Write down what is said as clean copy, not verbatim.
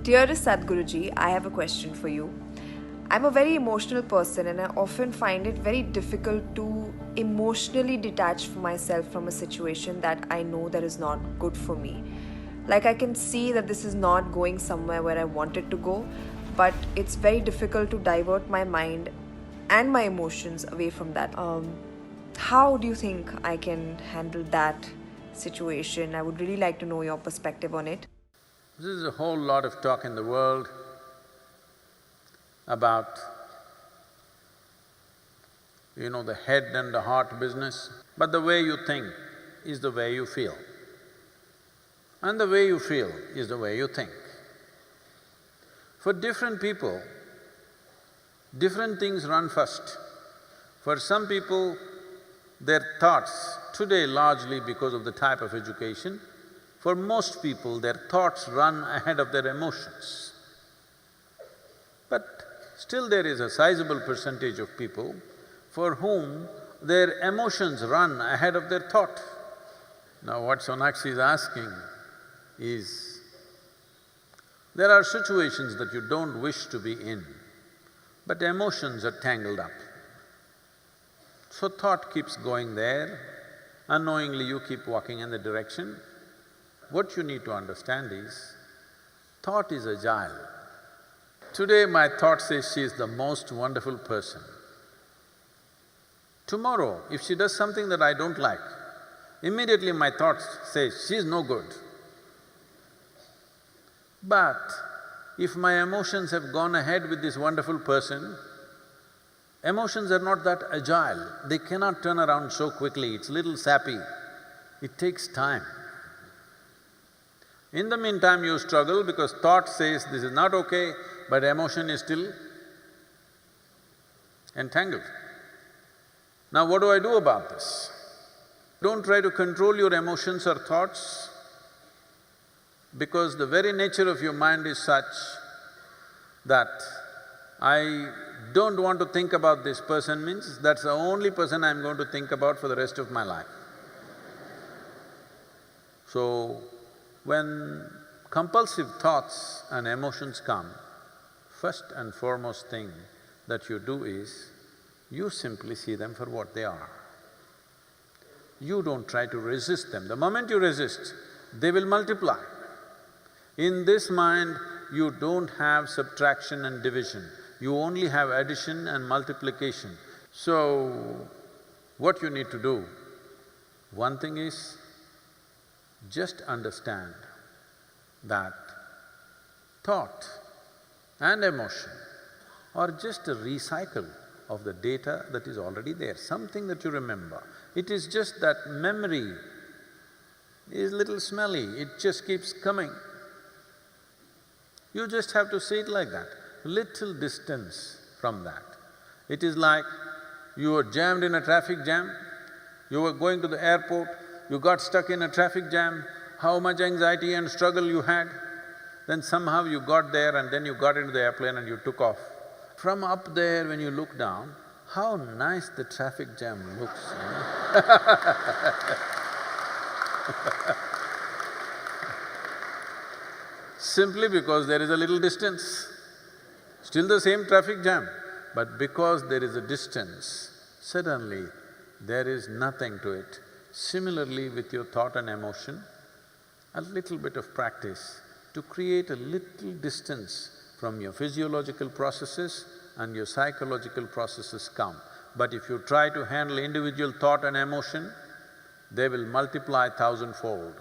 Dearest Sadhguruji, I have a question for you. I'm a very emotional person and I often find it very difficult to emotionally detach myself from a situation that I know that is not good for me. Like I can see that this is not going somewhere where I want it to go, but it's very difficult to divert my mind and my emotions away from that. How do you think I can handle that situation? I would really like to know your perspective on it. There's a whole lot of talk in the world about, the head and the heart business. But the way you think is the way you feel. And the way you feel is the way you think. For different people, different things run first. For some people, their thoughts, today largely because of the type of education, for most people, their thoughts run ahead of their emotions. But still there is a sizable percentage of people for whom their emotions run ahead of their thought. Now what Sonakshi is asking is, there are situations that you don't wish to be in, but emotions are tangled up. So thought keeps going there, unknowingly you keep walking in the direction. What you need to understand is, thought is agile. Today my thought says she is the most wonderful person. Tomorrow, if she does something that I don't like, immediately my thought says, she is no good. But if my emotions have gone ahead with this wonderful person, emotions are not that agile, they cannot turn around so quickly, it's little sappy, it takes time. In the meantime, you struggle because thought says this is not okay, but emotion is still entangled. Now what do I do about this? Don't try to control your emotions or thoughts, because the very nature of your mind is such that I don't want to think about this person means that's the only person I'm going to think about for the rest of my life. So, when compulsive thoughts and emotions come, first and foremost thing that you do is, you simply see them for what they are. You don't try to resist them. The moment you resist, they will multiply. In this mind, you don't have subtraction and division, you only have addition and multiplication. So, what you need to do, one thing is, just understand that thought and emotion are just a recycle of the data that is already there, something that you remember. It is just that memory is little smelly, it just keeps coming. You just have to see it like that, little distance from that. It is like you were jammed in a traffic jam, you were going to the airport, you got stuck in a traffic jam, how much anxiety and struggle you had. Then somehow you got there and then you got into the airplane and you took off. From up there when you look down, how nice the traffic jam looks, Simply because there is a little distance. Still the same traffic jam, but because there is a distance, suddenly there is nothing to it. Similarly with your thought and emotion, a little bit of practice to create a little distance from your physiological processes and your psychological processes come. But if you try to handle individual thought and emotion, they will multiply thousandfold.